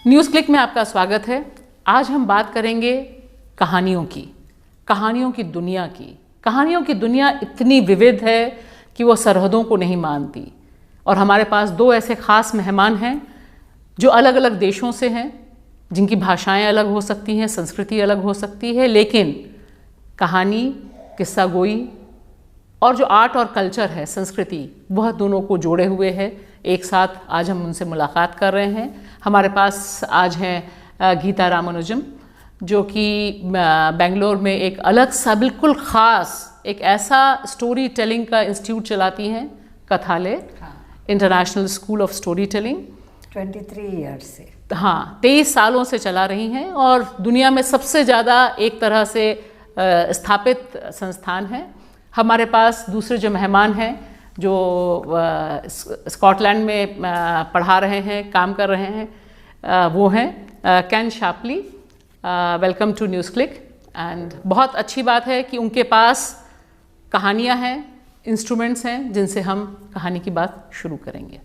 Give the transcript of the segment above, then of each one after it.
News click में आपका स्वागत है। आज हम बात करेंगे कहानियों की दुनिया की। कहानियों की दुनिया इतनी विविध है कि वो सरहदों को नहीं मानती। और हमारे पास दो ऐसे खास मेहमान हैं जो अलग अलग देशों से हैं, जिनकी भाषाएं अलग हो सकती हैं, संस्कृति अलग हो सकती है, लेकिन कहानी, किस्सा गोई और जो आर्ट और कल्चर है, संस्कृति, वह दोनों को जोड़े हुए है। एक साथ आज हम उनसे मुलाकात कर रहे हैं। हमारे पास आज हैं गीता रामानुजम, जो कि बेंगलोर में एक अलग सा बिल्कुल ख़ास एक ऐसा स्टोरी टेलिंग का इंस्टीट्यूट चलाती हैं, Kathalaya international school of story telling. 23 years से, हाँ, 23 सालों से चला रही हैं और दुनिया में सबसे ज़्यादा एक तरह से स्थापित संस्थान है। हमारे पास दूसरे जो मेहमान हैं, जो स्कॉटलैंड में पढ़ा रहे हैं, काम कर रहे हैं, वो हैं कैन शापली। Welcome to NewsClick. And बहुत अच्छी बात है कि उनके पास कहानियाँ हैं, इंस्ट्रूमेंट्स हैं, जिनसे हम कहानी की बात शुरू करेंगे।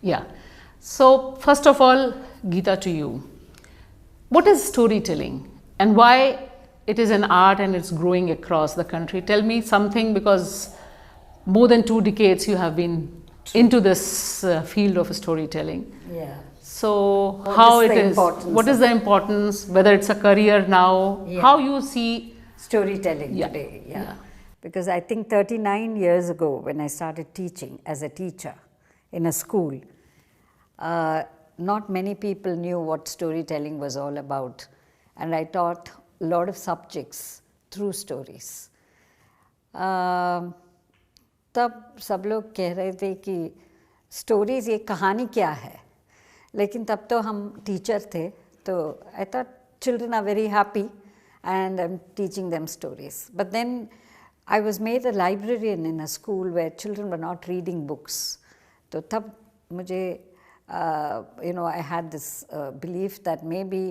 Yeah. So first of all, Geeta, to you, what is storytelling and why it is an art and it's growing across the country? Tell me something, because more than 2 decades you have been into this field of storytelling. yeah. So how it is? What is of the importance? Whether it's a career now, Yeah. how you see storytelling Yeah. today? Yeah. Because I think 39 years ago, when I started teaching as a teacher in a school, not many people knew what storytelling was all about, and I taught a lot of subjects through stories. तब सब लोग कह रहे थे कि stories ये कहानी क्या है, लेकिन तब तो हम टीचर थे, तो I thought children are very happy and I am teaching them stories. But then I was made a librarian in a school where children were not reading books. तो तब मुझे I had this belief that maybe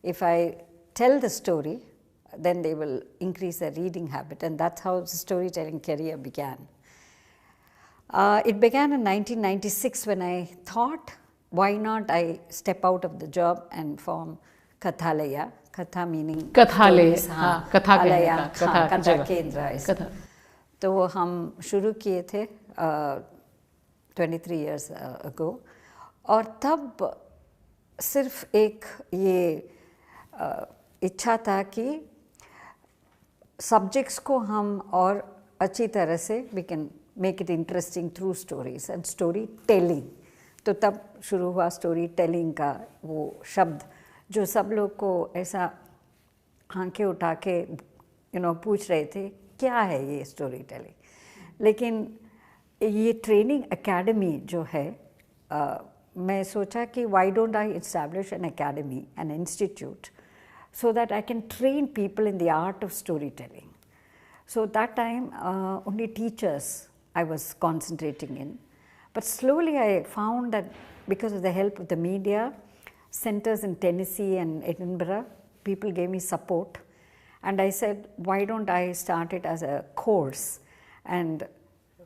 if I tell the story, then they will increase their reading habit, and that's how the storytelling career began. It began in 1996 when I thought, why not I step out of the job and form Kathalaya. Katha meaning Kathalaya, stories, हाँ, कथा Alaya, कथा कथा जगह, केंद्र ऐसे. कथा। तो वो हम शुरू किए थे 23 years ago. और तब सिर्फ एक ये इच्छा था कि सब्जेक्ट्स को हम और अच्छी तरह से we can make it interesting through stories and story telling. तो तब शुरू हुआ स्टोरी टेलिंग का वो शब्द, जो सब लोग को ऐसा आंखें उठा के पूछ रहे थे क्या है ये स्टोरी टेलिंग. लेकिन ये ट्रेनिंग एकेडमी जो है, मैं सोचा कि why don't I establish an academy, an institute, so that I can train people in the art of storytelling. So that time only teachers I was concentrating in, but slowly I found that because of the help of the media, centers in Tennessee and Edinburgh, people gave me support, and I said, why don't I start it as a course, and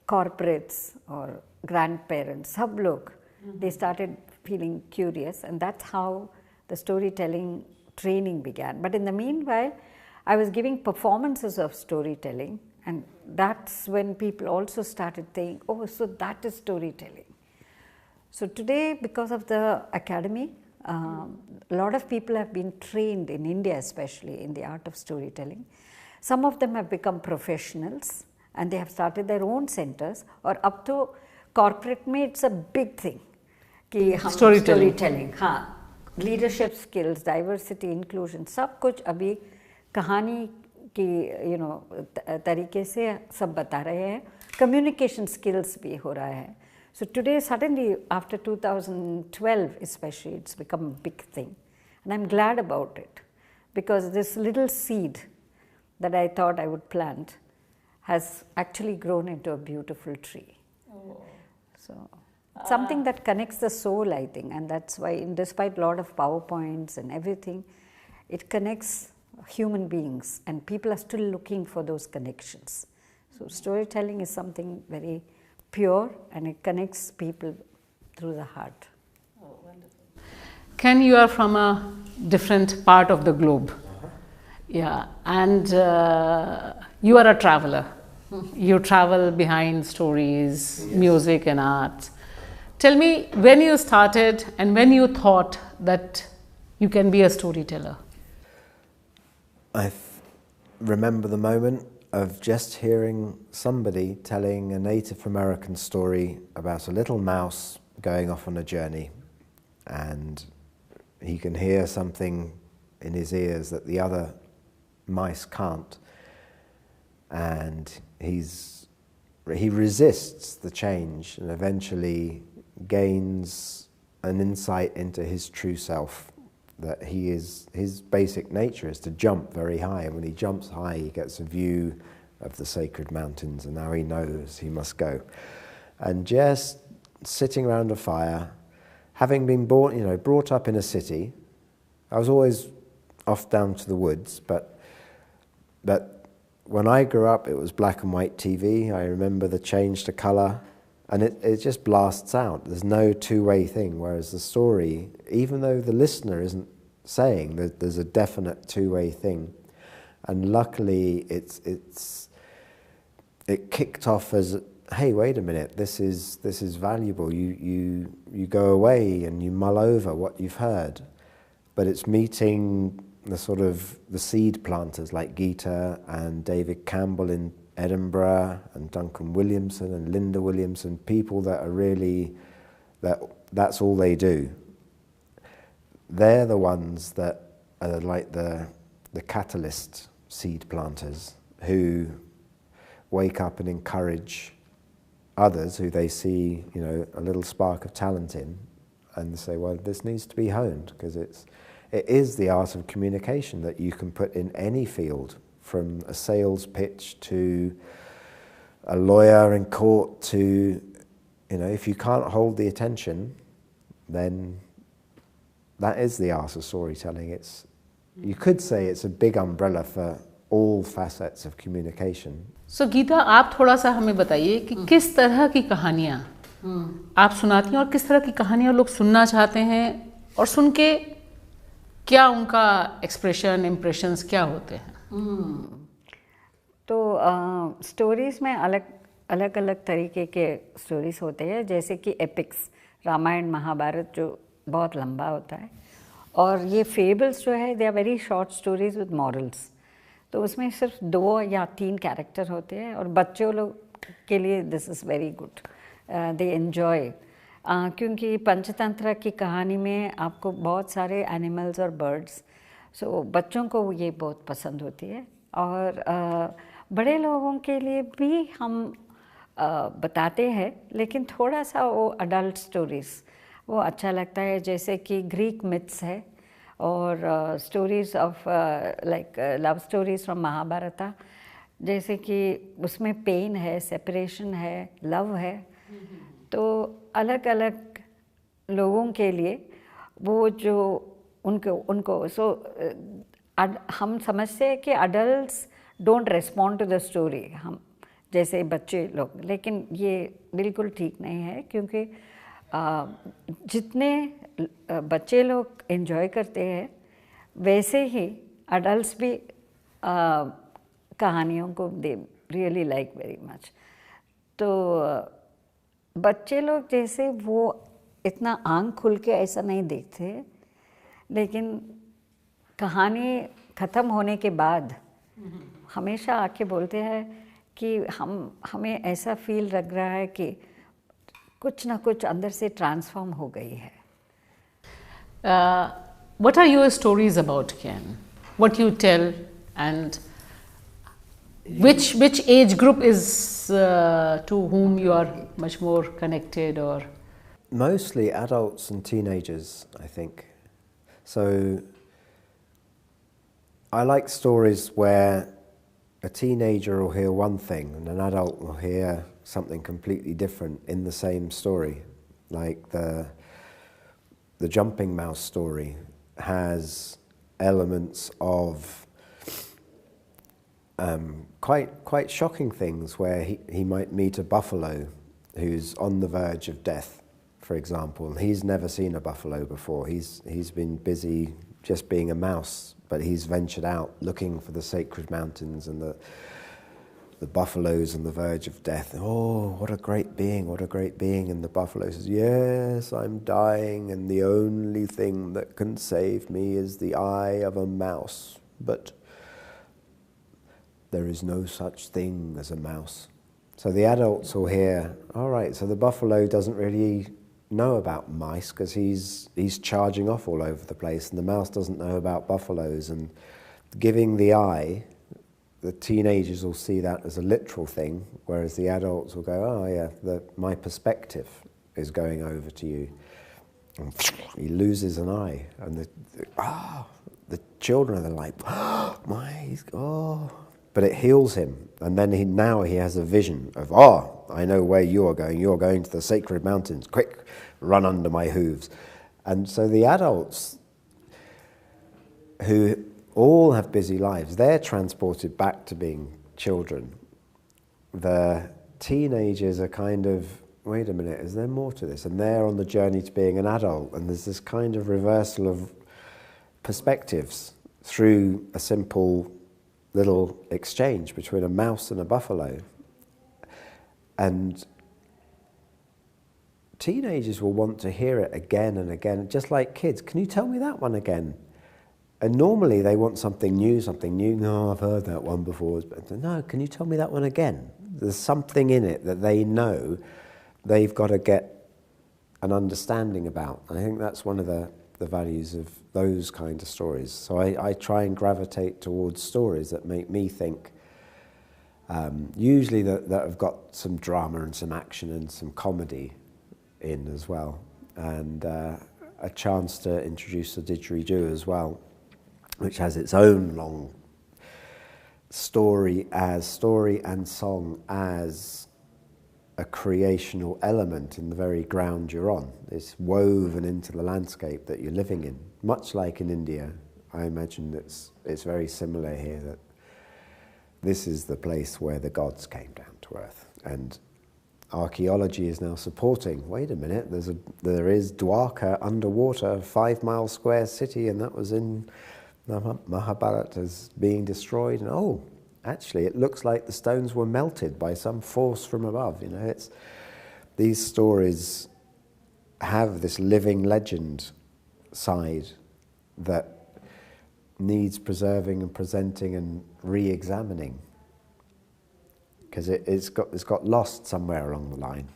corporates or grandparents, sab log, they started feeling curious, and that's how the storytelling training began. But in the meanwhile, I was giving performances of storytelling, and that's when people also started saying, oh, so that is storytelling. So today, because of the academy, a lot of people have been trained in India, especially in the art of storytelling. Some of them have become professionals, and they have started their own centers, or up to corporate में it's a big thing कि हम storytelling, हाँ, leadership skills, diversity, inclusion, सब कुछ अभी कहानी की तरीके से सब बता रहे हैं. Communication skills भी हो रहा है. So today, suddenly, after 2012 especially, it's become a big thing, and I'm glad about it, because this little seed that I thought I would plant has actually grown into a beautiful tree. Oh. So something that connects the soul, I think, and that's why, despite a lot of PowerPoints and everything, it connects human beings, and people are still looking for those connections. So storytelling is something very pure, and it connects people through the heart. Oh, wonderful. Ken, you are from a different part of the globe. Yeah, and you are a traveler. You travel behind stories, yes, music and art. Tell me when you started and when you thought that you can be a storyteller. I remember the moment of just hearing somebody telling a Native American story about a little mouse going off on a journey, and he can hear something in his ears that the other mice can't, and he resists the change and eventually gains an insight into his true self, that his basic nature is to jump very high, and when he jumps high he gets a view of the sacred mountains, and now he knows he must go. And just sitting around a fire, having been brought up in a city, I was always off down to the woods, but when I grew up it was black and white TV. I remember the change to colour, and it just blasts out. There's no two-way thing, whereas the story, even though the listener isn't saying, there's a definite two-way thing. And luckily it kicked off as, hey, wait a minute, this is valuable. You go away and you mull over what you've heard, but it's meeting the seed planters like Geeta and David Campbell in Edinburgh, and Duncan Williamson and Linda Williamson, people that are really, that's all they do. They're the ones that are like the catalyst seed planters who wake up and encourage others who they see, a little spark of talent in, and say, well, this needs to be honed, because it is the art of communication that you can put in any field, from a sales pitch to a lawyer in court to, if you can't hold the attention, then that is the art of storytelling. You could say it's a big umbrella for all facets of communication. So Gita, आप थोड़ा सा हमें बताइए कि किस तरह की कहानियाँ आप सुनाती हैं और किस तरह की कहानियाँ लोग सुनना चाहते हैं, और सुन के क्या उनका एक्सप्रेशन, इम्प्रेशंस क्या होते हैं? तो स्टोरीज़ में अलग अलग तरीके के स्टोरीज़ होते हैं, जैसे कि एपिक्स, रामायण महाभारत जो बहुत लंबा होता है, और ये फेबल्स जो है they are very short stories with morals. तो उसमें सिर्फ 2 या 3 कैरेक्टर होते हैं, और बच्चों लोग के लिए this is very good, they enjoy, क्योंकि पंचतंत्र की कहानी में आपको बहुत सारे एनिमल्स और बर्ड्स, सो बच्चों को ये बहुत पसंद होती है। और बड़े लोगों के लिए भी हम बताते हैं, लेकिन थोड़ा सा वो अडल्ट स्टोरीज़ वो अच्छा लगता है, जैसे कि ग्रीक मिथ्स है, और stories of like love stories from Mahabharata, जैसे कि उसमें पेन है, सेपरेशन है, लव है। तो अलग अलग लोगों के लिए वो जो उनको हम समझते हैं कि adults don't respond to the story, हम जैसे बच्चे लोग, लेकिन ये बिल्कुल ठीक नहीं है, क्योंकि जितने बच्चे लोग एंजॉय करते हैं वैसे ही अडल्ट्स भी कहानियों को they really like very much. तो बच्चे लोग जैसे वो इतना आँख खुल के ऐसा नहीं देखते, लेकिन कहानी ख़त्म होने के बाद हमेशा आके बोलते हैं कि हमें ऐसा फील लग रहा है कि कुछ ना कुछ अंदर से ट्रांसफॉर्म हो गई है। What are your stories about, Ken? What you tell, and which age group is to whom you are much more connected, or? Mostly adults and teenagers, I think. So I like stories where a teenager will hear one thing and an adult will hear something completely different in the same story. Like the jumping mouse story has elements of quite shocking things, where he might meet a buffalo who's on the verge of death, for example. He's never seen a buffalo before. He's been busy just being a mouse, but he's ventured out looking for the sacred mountains and the buffaloes on the verge of death. Oh, what a great being, what a great being. And the buffalo says, yes, I'm dying, and the only thing that can save me is the eye of a mouse. But there is no such thing as a mouse. So the adults will hear, all right, so the buffalo doesn't really know about mice because he's charging off all over the place, and the mouse doesn't know about buffaloes. And giving the eye, the teenagers will see that as a literal thing, whereas the adults will go, oh yeah, my perspective is going over to you. And he loses an eye, and the children are like, but it heals him, and then now he has a vision of, I know where you are going. You are going to the sacred mountains. Quick, run under my hooves. And so the adults, who all have busy lives, they're transported back to being children. The teenagers are kind of, wait a minute, is there more to this? And they're on the journey to being an adult, and there's this kind of reversal of perspectives through a simple little exchange between a mouse and a buffalo. And teenagers will want to hear it again and again, just like kids. Can you tell me that one again? And normally they want something new, something new. No, I've heard that one before. But no, can you tell me that one again? There's something in it that they know they've got to get an understanding about. And I think that's one of the values of those kind of stories. So I try and gravitate towards stories that make me think, usually that have got some drama and some action and some comedy in as well, and a chance to introduce the didgeridoo as well, which has its own long story and song as a creational element in the very ground you're on. It's woven into the landscape that you're living in. Much like in India, I imagine it's very similar here, that this is the place where the gods came down to earth. And archaeology is now supporting, wait a minute, there is Dwarka underwater, a 5-mile square city, and that was in the Mahabharata as being destroyed. And actually, it looks like the stones were melted by some force from above. These stories have this living legend side that needs preserving and presenting and re-examining, because it's got lost somewhere along the line.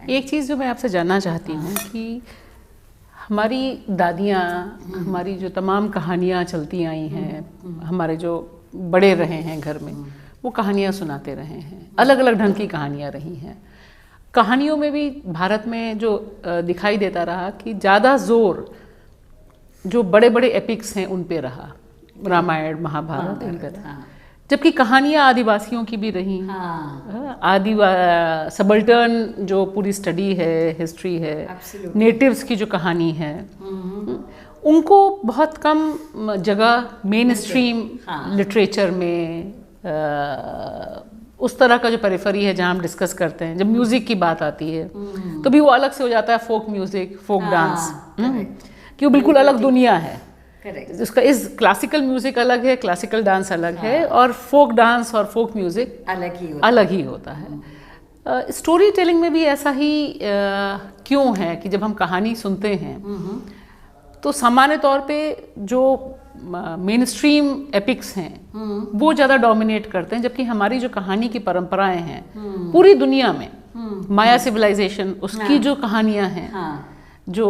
एक चीज़ जो मैं आपसे जानना चाहती हूँ कि हमारी दादियाँ, हमारी जो तमाम कहानियाँ चलती आई हैं, हमारे जो बड़े रहे हैं घर में, वो कहानियाँ सुनाते रहे हैं, अलग अलग ढंग की कहानियाँ रही हैं। कहानियों में भी भारत में जो दिखाई देता रहा कि ज़्यादा जोर जो बड़े बड़े एपिक्स हैं उन पे रहा, रामायण महाभारत इन पे रहा, जबकि कहानियाँ आदिवासियों की भी रही, सबल्टर्न जो पूरी स्टडी है, हिस्ट्री है, नेटिव्स की जो कहानी है, उनको बहुत कम जगह मेन स्ट्रीम लिटरेचर में, उस तरह का जो पेरिफेरी है जहाँ हम डिस्कस करते हैं। जब म्यूज़िक की बात आती है तो भी वो अलग से हो जाता है, फोक म्यूज़िक, फोक डांस, कि वो बिल्कुल अलग दुनिया है। उसका इस क्लासिकल म्यूज़िक अलग है, क्लासिकल डांस अलग है, और फोक डांस और फोक म्यूज़िक अलग ही होता है। स्टोरी टेलिंग में भी ऐसा ही क्यों है कि जब हम कहानी सुनते हैं तो सामान्य तौर पे जो मेन स्ट्रीम एपिक्स हैं वो ज़्यादा डोमिनेट करते हैं, जबकि हमारी जो कहानी की परंपराएं हैं पूरी दुनिया में, माया सिविलाइजेशन, उसकी जो कहानियां हैं, जो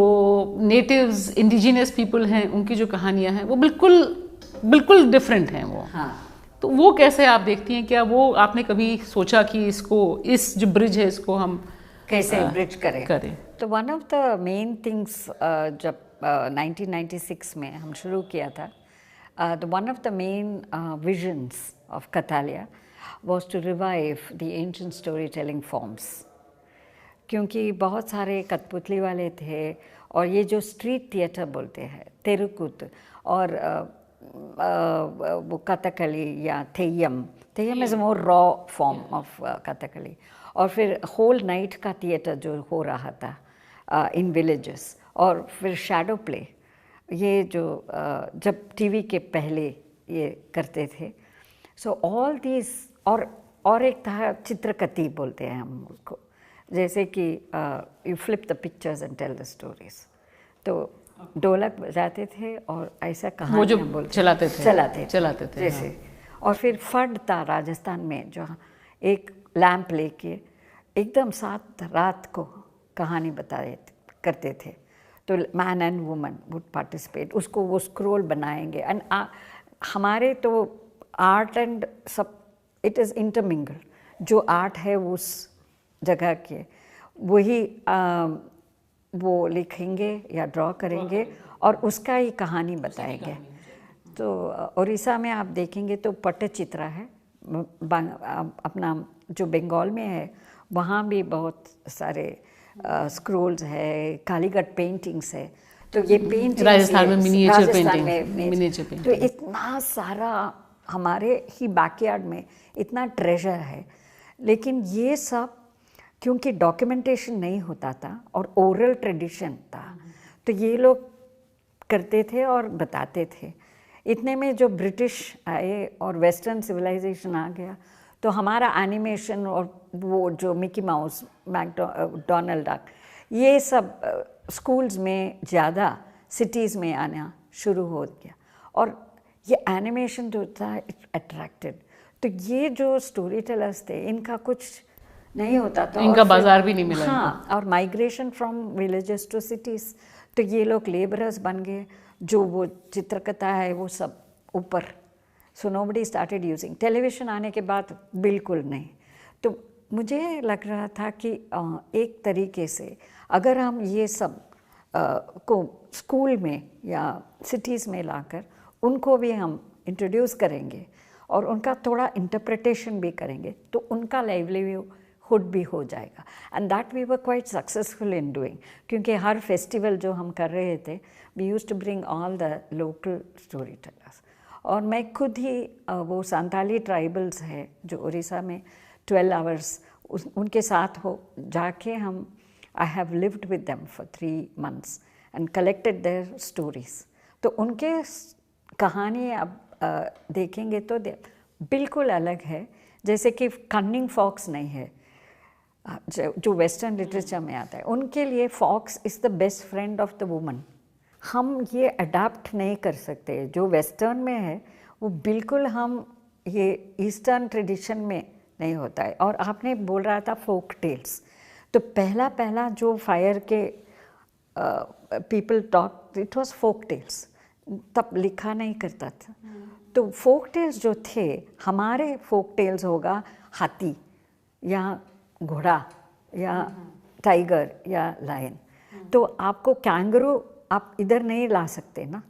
नेटिव्स इंडिजिनस पीपल हैं उनकी जो कहानियां हैं वो बिल्कुल डिफरेंट हैं वो। तो वो कैसे आप देखती हैं? क्या वो आपने कभी सोचा कि इस जो ब्रिज है इसको हम कैसे ब्रिज करें? तो one of the main things जब 1996 में हम शुरू किया था, One of the main visions of Kathalaya was to revive the ancient storytelling forms. क्योंकि बहुत सारे कठपुतली वाले थे और ये जो स्ट्रीट थिएटर बोलते हैं तेरुकुत और वो कथकली या Theyyam is more raw form of Kathakali और फिर होल नाइट का थिएटर जो हो रहा था इन विलेजेस और फिर शैडो प्ले ये जो जब टीवी के पहले ये करते थे सो ऑल दीज और एक था चित्रकथी बोलते हैं हम उसको जैसे कि you flip the pictures and tell the stories तो ढोलक बजाते थे और ऐसा कहानियाँ बोलते चलाते थे जैसे और फिर फड था राजस्थान में जो एक लैंप लेके एकदम साथ रात को कहानी बताए करते थे तो man and woman would participate उसको वो स्क्रोल बनाएंगे एंड हमारे तो आर्ट एंड सब इट इज़ इंटरमिंगल जो आर्ट है उस जगह के वही वो लिखेंगे या ड्रॉ करेंगे और उसका ही कहानी बताएंगे तो उड़ीसा में आप देखेंगे तो पट्टचित्र है अपना जो बंगाल में है वहाँ भी बहुत सारे स्क्रोल्स है कालीगढ़ पेंटिंग्स है तो ये पेंटिंग राजस्थान में मिनिएचर पेंटिंग तो इतना सारा हमारे ही बैकयार्ड में इतना ट्रेजर है लेकिन ये सब क्योंकि डॉक्यूमेंटेशन नहीं होता था और ओरल ट्रेडिशन था तो ये लोग करते थे और बताते थे इतने में जो ब्रिटिश आए और वेस्टर्न सिविलाइजेशन आ गया तो हमारा एनिमेशन और वो जो मिकी माउस डोनाल्ड डक ये सब स्कूल्स में ज़्यादा सिटीज़ में आना शुरू हो गया और ये एनिमेशन जो था इट अट्रैक्टेड तो ये जो स्टोरी टेलर्स थे इनका कुछ नहीं होता था इनका बाजार भी नहीं मिला हाँ और migration from villages to cities तो ये लोग लेबरर्स बन गए जो वो चित्रकथा है वो सब ऊपर so nobody started using television आने के बाद बिल्कुल नहीं तो मुझे लग रहा था कि एक तरीके से अगर हम ये सब को स्कूल में या सिटीज़ में लाकर उनको भी हम इंट्रोड्यूस करेंगे और उनका थोड़ा इंटरप्रिटेशन भी करेंगे तो उनका लाइवलीहुड भी हो जाएगा and that we were quite successful in doing क्योंकि हर फेस्टिवल जो हम कर रहे थे we used to bring all the local story tellers और मैं खुद ही वो संताली ट्राइबल्स है जो उड़ीसा में 12 आवर्स उनके साथ हो जाके हम I have lived with them for 3 months and collected their stories तो उनके कहानी अब देखेंगे तो बिल्कुल अलग है जैसे कि कन्निंग फॉक्स नहीं है जो वेस्टर्न लिटरेचर में आता है उनके लिए fox is the best friend of the woman हम ये अडाप्ट नहीं कर सकते जो वेस्टर्न में है वो बिल्कुल हम ये ईस्टर्न ट्रेडिशन में नहीं होता है और आपने बोल रहा था फोक टेल्स तो पहला जो फायर के people talk it was folk tales तब लिखा नहीं करता था तो फोक टेल्स जो थे हमारे फोक टेल्स होगा हाथी या घोड़ा या टाइगर या लायन तो आपको कैंगरू आप इधर नहीं ला सकते ना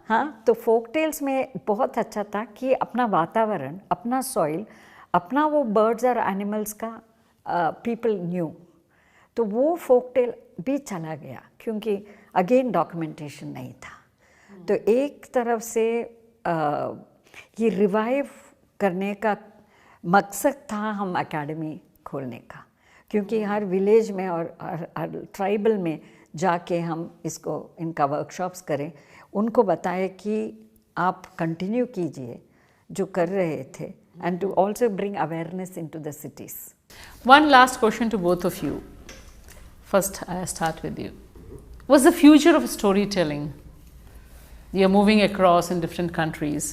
हाँ तो फोक टेल्स में बहुत अच्छा था कि अपना वातावरण अपना सॉइल अपना वो बर्ड्स और एनिमल्स का पीपल न्यू तो वो फोक टेल भी चला गया क्योंकि अगेन डॉक्यूमेंटेशन नहीं था तो एक तरफ से ये रिवाइव करने का मकसद था हम एकेडमी खोलने का क्योंकि हर विलेज में और हर ट्राइबल में जाके हम इसको इनका वर्कशॉप्स करें उनको बताएं कि आप कंटिन्यू कीजिए जो कर रहे थे and to also bring awareness into the cities One last question to both of you. First, I start with you. What's the future of storytelling? You're moving across in different countries.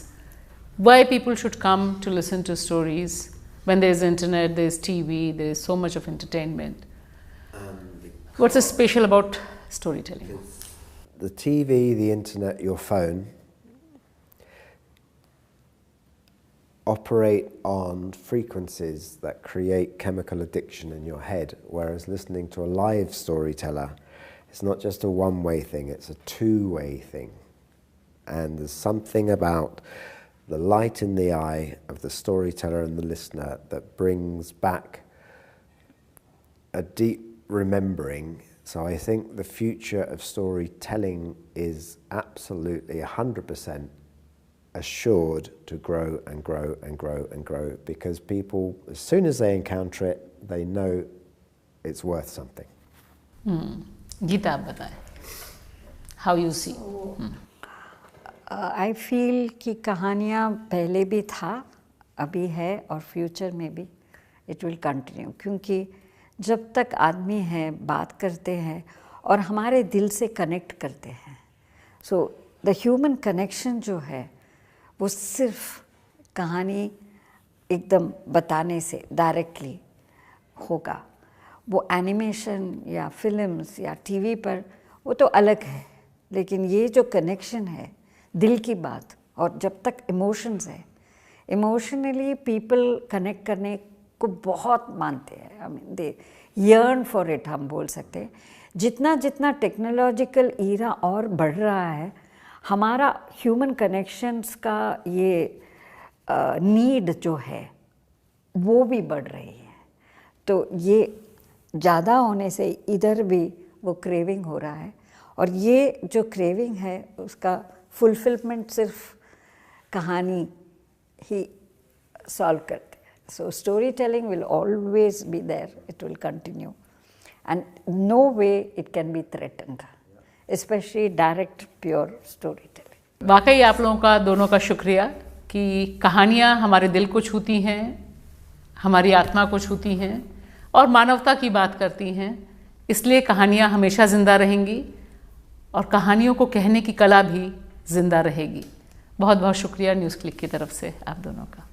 Why people should come to listen to stories when there's internet, there's TV, there's so much of entertainment? What's so special about storytelling? The TV, the internet, your phone operate on frequencies that create chemical addiction in your head, whereas listening to a live storyteller, it's not just a one-way thing, it's a two-way thing. And there's something about the light in the eye of the storyteller and the listener that brings back a deep remembering. So I think the future of storytelling is absolutely 100% assured to grow and grow and grow and grow, because people, as soon as they encounter it, they know it's worth something. Geeta आप बताएं, how you see? I feel कि कहानियाँ पहले भी था, अभी है और फ्यूचर में भी इट विल कंटिन्यू, क्योंकि जब तक आदमी है बात करते हैं और हमारे दिल से कनेक्ट करते हैं, सो द ह्यूमन कनेक्शन जो है वो सिर्फ कहानी एकदम बताने से डायरेक्टली होगा। वो एनिमेशन या फिल्म्स या टीवी पर वो तो अलग है, लेकिन ये जो कनेक्शन है दिल की बात, और जब तक इमोशंस है, इमोशनली पीपल कनेक्ट करने को बहुत मानते हैं, I mean they yearn for it, हम बोल सकते हैं। जितना जितना टेक्नोलॉजिकल ईरा और बढ़ रहा है, हमारा ह्यूमन कनेक्शंस का ये नीड जो है वो भी बढ़ रही है। तो ये ज़्यादा होने से इधर भी वो क्रेविंग हो रहा है, और ये जो क्रेविंग है उसका फुलफिलमेंट सिर्फ कहानी ही सॉल्व करते हैं। So story telling will always be there, it will continue, and no way it can be threatened, specially direct pure story telling. वाकई आप लोगों का, दोनों का शुक्रिया कि कहानियाँ हमारे दिल को छूती हैं, हमारी आत्मा को छूती हैं और मानवता की बात करती हैं। इसलिए कहानियाँ हमेशा ज़िंदा रहेंगी और कहानियों को कहने की कला भी ज़िंदा रहेगी। बहुत बहुत शुक्रिया न्यूज़ क्लिक की तरफ से आप दोनों का।